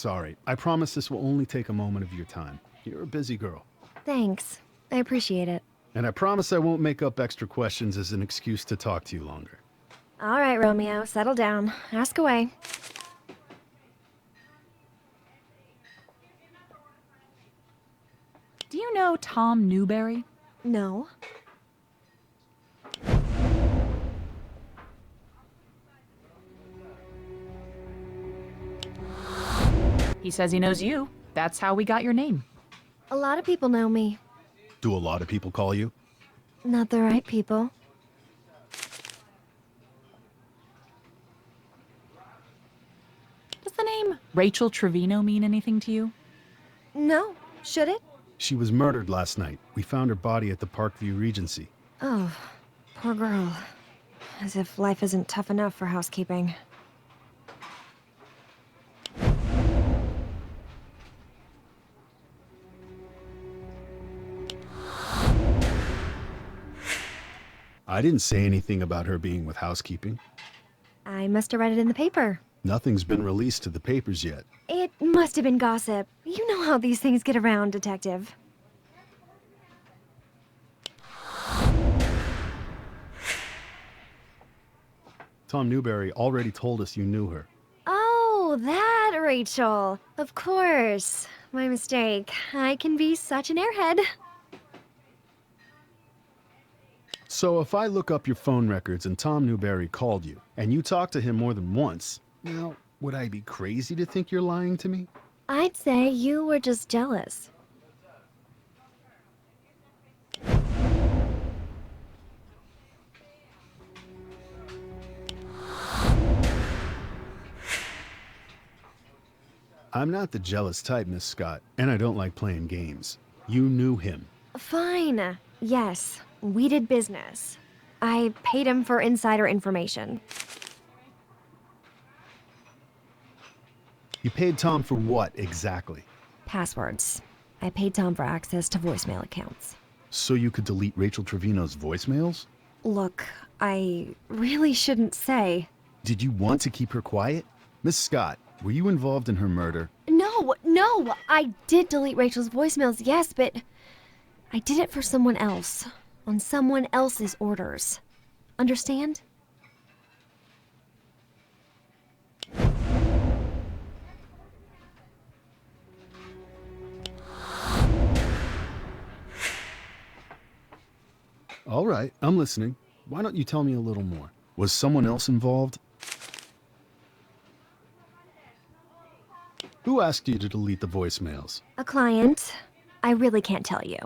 sorry. I promise this will only take a moment of your time. You're a busy girl. Thanks. I appreciate it. And I promise I won't make up extra questions as an excuse to talk to you longer. All right, Romeo, settle down. Ask away. Do you know Tom Newberry? No. He says he knows you. That's how we got your name. A lot of people know me. Do a lot of people call you? Not the right people. Does the name Rachel Trevino mean anything to you? No. Should it? She was murdered last night. We found her body at the Parkview Regency. Oh, poor girl. As if life isn't tough enough for housekeeping. I didn't say anything about her being with housekeeping. I must have read it in the paper. Nothing's been released to the papers yet. It must have been gossip. You know how these things get around, Detective. Tom Newberry already told us you knew her. Oh, that Rachel. Of course. My mistake. I can be such an airhead. So if I look up your phone records and Tom Newberry called you, and you talked to him more than once, now, would I be crazy to think you're lying to me? I'd say you were just jealous. I'm not the jealous type, Miss Scott, and I don't like playing games. You knew him. Fine. Yes, we did business. I paid him for insider information. You paid Tom for what, exactly? Passwords. I paid Tom for access to voicemail accounts. So you could delete Rachel Trevino's voicemails? Look, I really shouldn't say. Did you want to keep her quiet? Miss Scott, were you involved in her murder? No, I did delete Rachel's voicemails, yes, but I did it for someone else, on someone else's orders. Understand? All right, I'm listening. Why don't you tell me a little more? Was someone else involved? Who asked you to delete the voicemails? A client. I really can't tell you.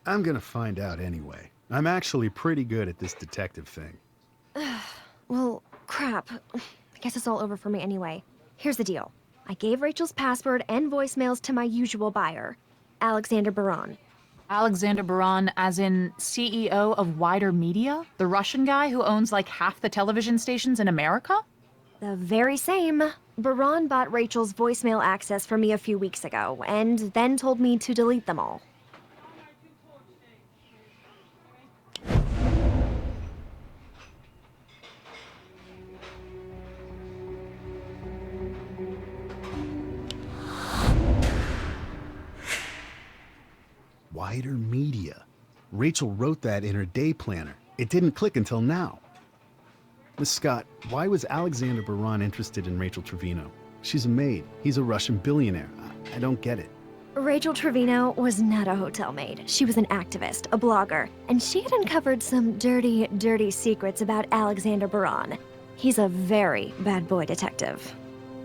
I'm gonna find out anyway. I'm actually pretty good at this detective thing. Well, crap. I guess it's all over for me anyway. Here's the deal. I gave Rachel's password and voicemails to my usual buyer, Alexander Baron. Alexander Baron, as in CEO of Wider Media? The Russian guy who owns like half the television stations in America? The very same. Baron bought Rachel's voicemail access for me a few weeks ago, and then told me to delete them all. Wider Media. Rachel wrote that in her day planner. It didn't click until now. Miss Scott, why was Alexander Baron interested in Rachel Trevino? She's a maid. He's a Russian billionaire. I don't get it. Rachel Trevino was not a hotel maid. She was an activist, a blogger, and she had uncovered some dirty, dirty secrets about Alexander Baron. He's a very bad boy detective.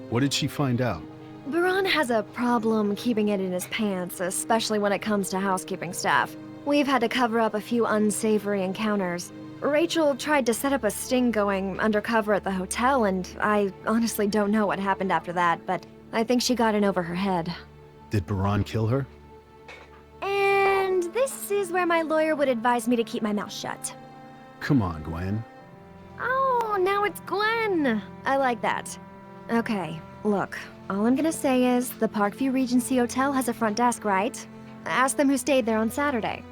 What did she find out? Baron has a problem keeping it in his pants, especially when it comes to housekeeping staff. We've had to cover up a few unsavory encounters. Rachel tried to set up a sting going undercover at the hotel, and I honestly don't know what happened after that, but I think she got in over her head. Did Baron kill her? And this is where my lawyer would advise me to keep my mouth shut. Come on, Gwen. Oh, now it's Gwen. I like that. Okay, look, all I'm gonna say is the Parkview Regency Hotel has a front desk, right? Ask them who stayed there on Saturday.